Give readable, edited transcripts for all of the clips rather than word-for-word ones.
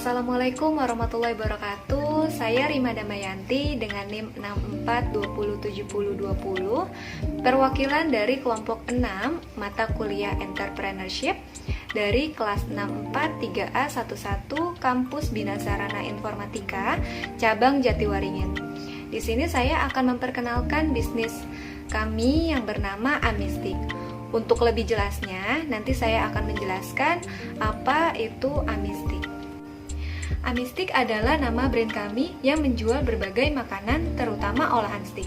Assalamualaikum warahmatullahi wabarakatuh. Saya Rima Damayanti dengan NIM 64207020, perwakilan dari kelompok 6 mata kuliah Entrepreneurship dari kelas 643A11 Kampus Bina Sarana Informatika, cabang Jatiwaringin. Di sini saya akan memperkenalkan bisnis kami yang bernama Amistik. Untuk lebih jelasnya, nanti saya akan menjelaskan apa itu Amistik. Amistik adalah nama brand kami yang menjual berbagai makanan, terutama olahan steak.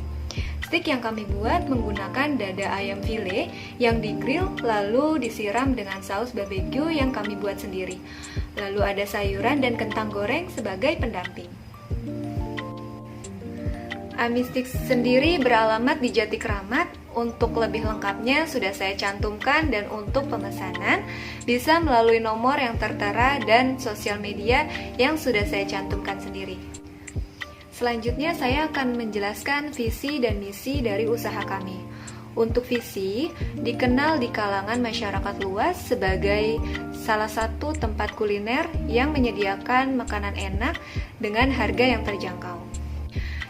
Steak yang kami buat menggunakan dada ayam file yang di-grill lalu disiram dengan saus barbecue yang kami buat sendiri. Lalu ada sayuran dan kentang goreng sebagai pendamping. Amistik sendiri beralamat di Jati Kramat. Untuk lebih lengkapnya sudah saya cantumkan, dan untuk pemesanan bisa melalui nomor yang tertera dan sosial media yang sudah saya cantumkan sendiri. Selanjutnya saya akan menjelaskan visi dan misi dari usaha kami. Untuk visi, dikenal di kalangan masyarakat luas sebagai salah satu tempat kuliner yang menyediakan makanan enak dengan harga yang terjangkau.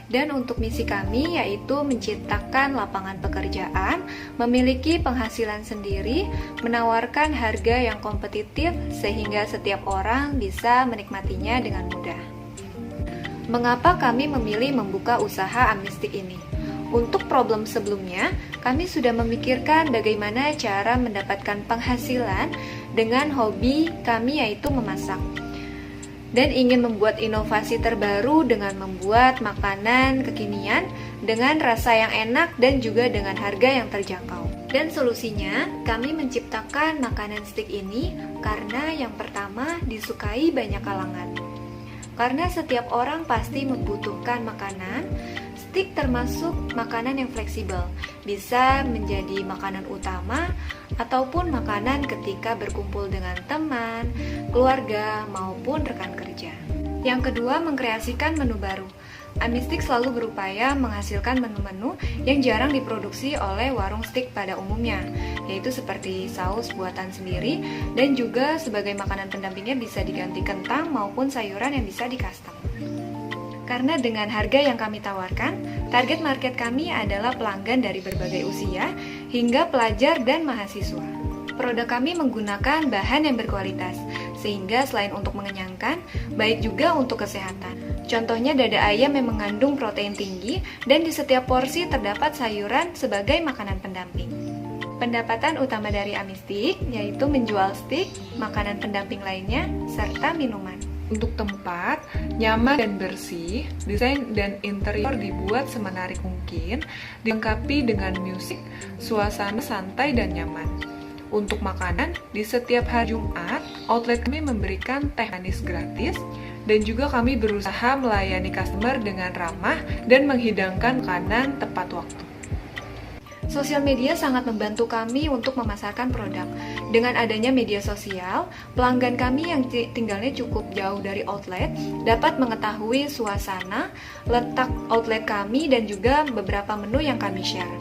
Dan untuk misi kami yaitu menciptakan lapangan pekerjaan, memiliki penghasilan sendiri, menawarkan harga yang kompetitif sehingga setiap orang bisa menikmatinya dengan mudah. Mengapa kami memilih membuka usaha Amistik ini? Untuk problem sebelumnya, kami sudah memikirkan bagaimana cara mendapatkan penghasilan dengan hobi kami yaitu memasak. Dan ingin membuat inovasi terbaru dengan membuat makanan kekinian dengan rasa yang enak dan juga dengan harga yang terjangkau. Dan solusinya, kami menciptakan makanan steak ini karena yang pertama disukai banyak kalangan. Karena setiap orang pasti membutuhkan makanan, steak termasuk makanan yang fleksibel, bisa menjadi makanan utama ataupun makanan ketika berkumpul dengan teman, keluarga, maupun rekan kerja. Yang kedua, mengkreasikan menu baru. Amistik selalu berupaya menghasilkan menu-menu yang jarang diproduksi oleh warung steak pada umumnya, yaitu seperti saus buatan sendiri dan juga sebagai makanan pendampingnya bisa diganti kentang maupun sayuran yang bisa di-custom. Karena dengan harga yang kami tawarkan, target market kami adalah pelanggan dari berbagai usia hingga pelajar dan mahasiswa. Produk kami menggunakan bahan yang berkualitas, sehingga selain untuk mengenyangkan, baik juga untuk kesehatan. Contohnya dada ayam yang mengandung protein tinggi dan di setiap porsi terdapat sayuran sebagai makanan pendamping. Pendapatan utama dari Amistik yaitu menjual steak, makanan pendamping lainnya, serta minuman. Untuk tempat, nyaman dan bersih, desain dan interior dibuat semenarik mungkin, dilengkapi dengan musik, suasana santai dan nyaman. Untuk makanan, di setiap hari Jumat, outlet kami memberikan teh manis gratis, dan juga kami berusaha melayani customer dengan ramah dan menghidangkan makanan tepat waktu. Sosial media sangat membantu kami untuk memasarkan produk. Dengan adanya media sosial, pelanggan kami yang tinggalnya cukup jauh dari outlet dapat mengetahui suasana, letak outlet kami dan juga beberapa menu yang kami share.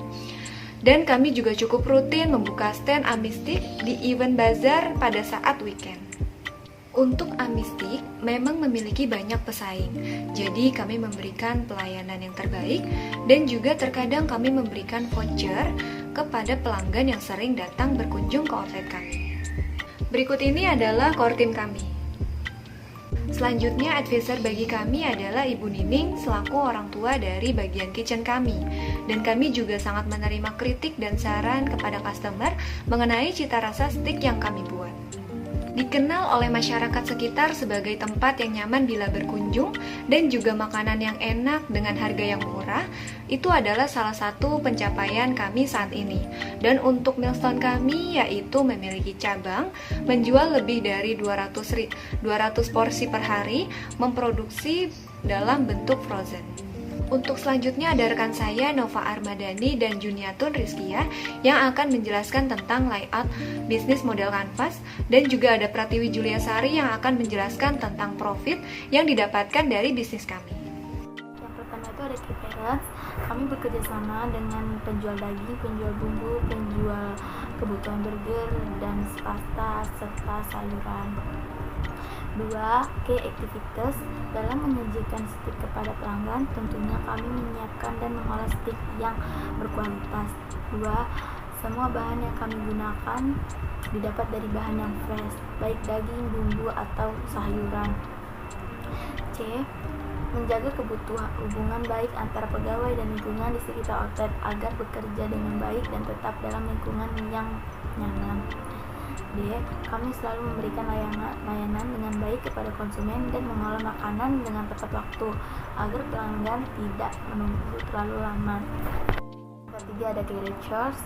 Dan kami juga cukup rutin membuka stand Amistik di event bazar pada saat weekend. Untuk Amistik memang memiliki banyak pesaing, jadi kami memberikan pelayanan yang terbaik dan juga terkadang kami memberikan voucher kepada pelanggan yang sering datang berkunjung ke outlet kami. Berikut ini adalah core team kami. Selanjutnya, advisor bagi kami adalah Ibu Nining selaku orang tua dari bagian kitchen kami. Dan kami juga sangat menerima kritik dan saran kepada customer mengenai cita rasa steak yang kami buat. Dikenal oleh masyarakat sekitar sebagai tempat yang nyaman bila berkunjung dan juga makanan yang enak dengan harga yang murah, itu adalah salah satu pencapaian kami saat ini. Dan untuk milestone kami yaitu memiliki cabang, menjual lebih dari 200 porsi per hari, memproduksi dalam bentuk frozen. Untuk selanjutnya ada rekan saya Nova Armadani dan Juniatun Rizkia yang akan menjelaskan tentang layout bisnis model kanvas, dan juga ada Pratiwi Juliasari yang akan menjelaskan tentang profit yang didapatkan dari bisnis kami. Yang pertama itu ada Kiteras. Kami bekerja sama dengan penjual daging, penjual bumbu, penjual kebutuhan burger dan pasta serta sayuran. 2. Key activities. Dalam menyajikan stik kepada pelanggan, tentunya kami menyiapkan dan mengolah stik yang berkualitas. 2. Semua bahan yang kami gunakan didapat dari bahan yang fresh, baik daging, bumbu, atau sayuran. C. Menjaga kebutuhan hubungan baik antara pegawai dan lingkungan di sekitar outlet agar bekerja dengan baik dan tetap dalam lingkungan yang nyaman. D. Kami selalu memberikan layanan dengan baik kepada konsumen dan mengolah makanan dengan tepat waktu agar pelanggan tidak menunggu terlalu lama. Ketiga, ada cleaning chores.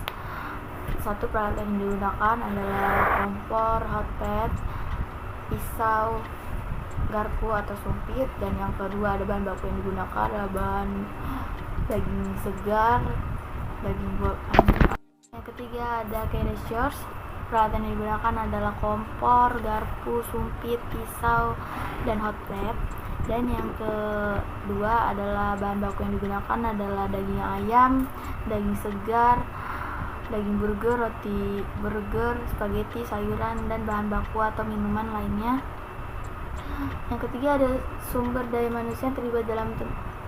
1. Peralatan yang digunakan adalah kompor, hot plate, pisau, garpu atau sumpit. Dan yang kedua, ada bahan baku yang digunakan adalah bahan daging segar, daging goreng. Yang ketiga, ada cleaning chores. Peralatan yang digunakan adalah kompor, garpu, sumpit, pisau, dan hot plate. Dan yang kedua adalah bahan baku yang digunakan adalah daging ayam, daging segar, daging burger, roti burger, spaghetti, sayuran, dan bahan baku atau minuman lainnya. Yang ketiga, ada sumber daya manusia yang terlibat dalam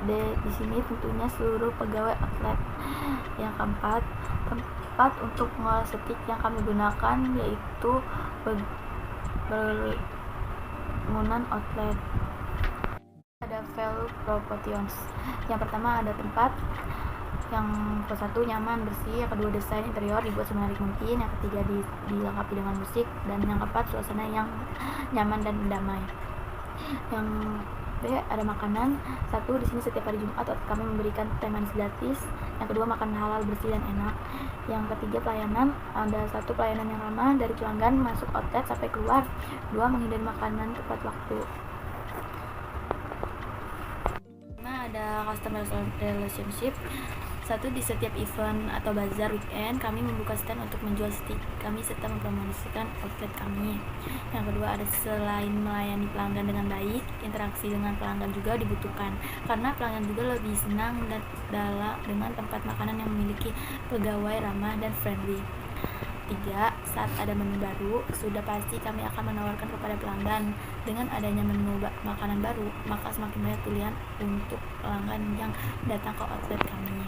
di sini tentunya seluruh pegawai outlet. Yang keempat, tempat untuk mengolah stik yang kami gunakan yaitu bangunan outlet. Ada value proportions. Yang pertama, ada tempat. Yang ke-1 nyaman, bersih. Yang kedua, desain interior dibuat semenarik mungkin. Yang ketiga, dilengkapi dengan musik. Dan yang keempat, suasana yang nyaman dan damai. Yang B, ada makanan. 1. Di sini setiap hari Jumat kami memberikan teh manis gratis. Yang kedua, makanan halal, bersih dan enak. Yang ketiga, pelayanan. Ada 1. Pelayanan yang ramah dari pelanggan masuk outlet sampai keluar. 2. Menghindari makanan tepat waktu. Nah, ada customer relationship. 1. Di setiap event atau bazar weekend kami membuka stand untuk menjual stik kami serta mempromosikan outlet kami. Yang kedua, ada selain melayani pelanggan dengan baik, interaksi dengan pelanggan juga dibutuhkan karena pelanggan juga lebih senang dengan tempat makanan yang memiliki pegawai ramah dan friendly. 3. Saat ada menu baru, sudah pasti kami akan menawarkan kepada pelanggan. Dengan adanya menu makanan baru, maka semakin banyak pilihan untuk pelanggan yang datang ke outlet kami.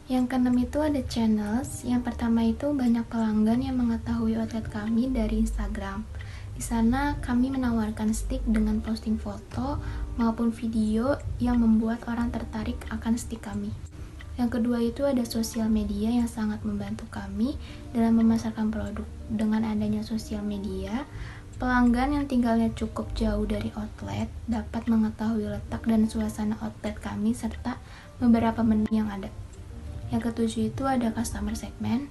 Yang keenam itu ada channels. Yang pertama itu banyak pelanggan yang mengetahui outlet kami dari Instagram. Di sana kami menawarkan stik dengan posting foto maupun video yang membuat orang tertarik akan stik kami. Yang kedua itu ada sosial media yang sangat membantu kami dalam memasarkan produk. Dengan adanya sosial media, pelanggan yang tinggalnya cukup jauh dari outlet dapat mengetahui letak dan suasana outlet kami serta beberapa menu yang ada. Yang ketujuh itu ada customer segment.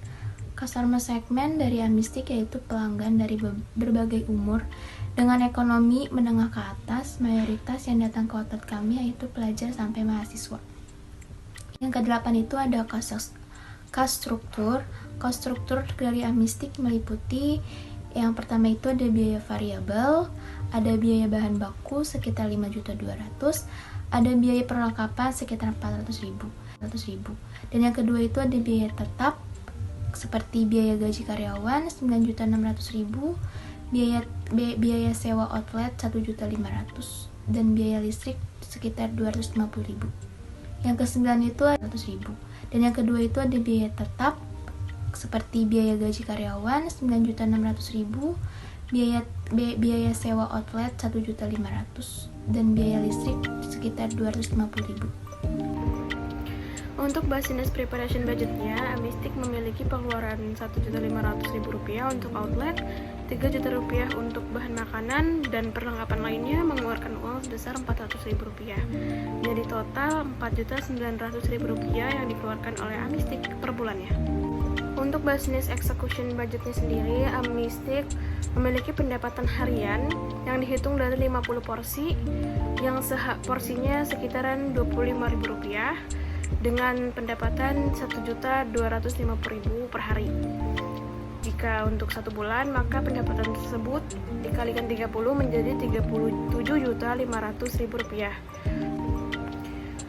Customer segment dari Amistik yaitu pelanggan dari berbagai umur dengan ekonomi menengah ke atas. Mayoritas yang datang ke outlet kami yaitu pelajar sampai mahasiswa. Yang kedelapan itu ada cost struktur. Cost struktur dari Amistik meliputi yang pertama itu ada biaya variabel, ada biaya bahan baku sekitar 5.200.000, ada biaya perlengkapan sekitar 400.000. Dan yang kedua itu ada biaya tetap seperti biaya gaji karyawan 9.600.000, biaya sewa outlet 1.500.000 dan biaya listrik sekitar 250.000. Yang ke-9 itu ada 100.000. Dan yang kedua itu ada biaya tetap seperti biaya gaji karyawan 9.600.000, biaya sewa outlet 1.500.000 dan biaya listrik sekitar 250.000. Untuk business preparation budgetnya, Amistik memiliki pengeluaran Rp1.500.000 untuk outlet, Rp3.000.000 untuk bahan makanan, dan perlengkapan lainnya mengeluarkan uang sebesar Rp400.000. Jadi total Rp4.900.000 yang dikeluarkan oleh Amistik per bulannya. Untuk business execution budgetnya sendiri, Amistik memiliki pendapatan harian yang dihitung dari 50 porsi, yang porsinya sekitaran Rp25.000 dengan pendapatan Rp1.250.000 per hari. Jika untuk 1 bulan, maka pendapatan tersebut dikalikan 30 menjadi Rp37.500.000.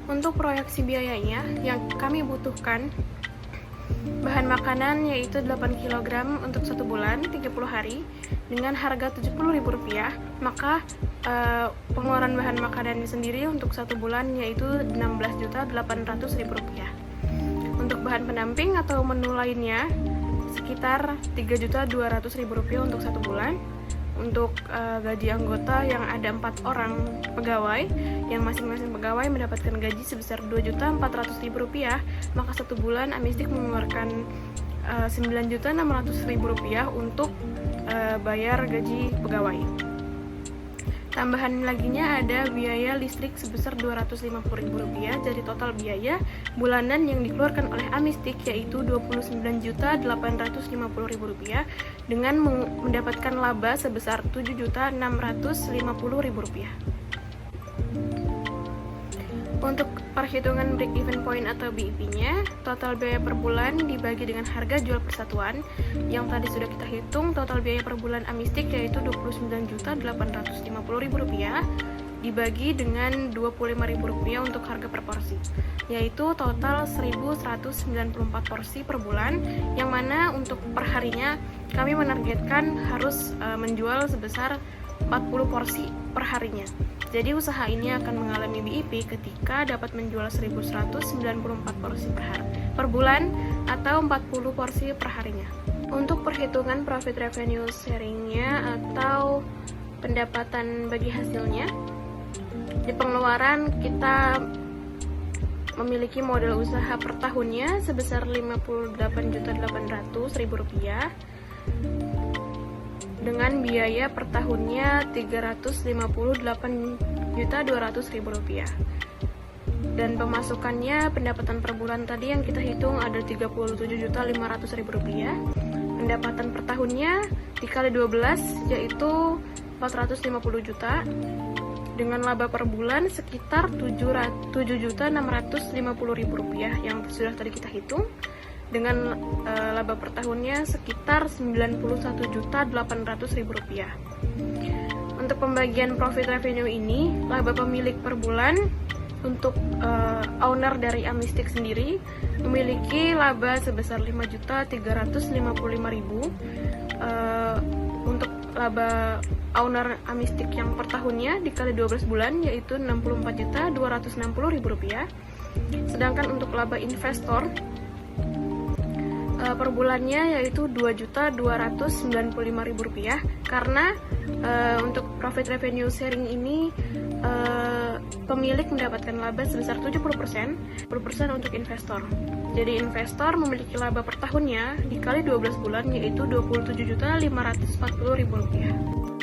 Untuk proyeksi biayanya yang kami butuhkan Bahan makanan yaitu 8 kg untuk 1 bulan 30 hari dengan harga Rp70.000, maka pengeluaran bahan makanan sendiri untuk 1 bulan yaitu Rp16.800.000. Untuk bahan pendamping atau menu lainnya sekitar Rp3.200.000 untuk 1 bulan. Untuk gaji anggota yang ada 4 orang pegawai, yang masing-masing pegawai mendapatkan gaji sebesar Rp2.400.000, maka 1 bulan Amistik mengeluarkan Rp9.600.000 untuk bayar gaji pegawai. Tambahan laginya ada biaya listrik sebesar Rp250.000, jadi total biaya bulanan yang dikeluarkan oleh Amistik yaitu Rp29.850.000 dengan mendapatkan laba sebesar Rp7.650.000. Untuk perhitungan break even point atau BIP-nya, total biaya per bulan dibagi dengan harga jual persatuan yang tadi sudah kita hitung. Total biaya per bulan Amistik yaitu Rp29.850.000 dibagi dengan Rp25.000 untuk harga per porsi, yaitu total 1.194 porsi per bulan, yang mana untuk perharinya kami menargetkan harus menjual sebesar 40 porsi per harinya. Jadi usaha ini akan mengalami BIP ketika dapat menjual 1.194 porsi per bulan atau 40 porsi per harinya. Untuk perhitungan profit revenue sharing-nya atau pendapatan bagi hasilnya, di pengeluaran kita memiliki modal usaha per tahunnya sebesar Rp58.800.000 dengan biaya per tahunnya Rp358.200.000. Dan pemasukannya, pendapatan per bulan tadi yang kita hitung ada Rp37.500.000. Pendapatan per tahunnya dikali 12 yaitu Rp450 juta dengan laba per bulan sekitar Rp7.650.000 yang sudah tadi kita hitung, dengan laba per tahunnya sekitar Rp91.800.000. Untuk pembagian profit revenue ini, laba pemilik per bulan untuk owner dari Amistik sendiri memiliki laba sebesar Rp5.355.000. Untuk laba owner Amistik yang per tahunnya dikali 12 bulan yaitu Rp64.260.000. Sedangkan untuk laba investor per bulannya yaitu Rp2.295.000, karena untuk profit revenue sharing ini pemilik mendapatkan laba sebesar 70% untuk investor. Jadi investor memiliki laba per tahunnya dikali 12 bulan yaitu Rp27.540.000.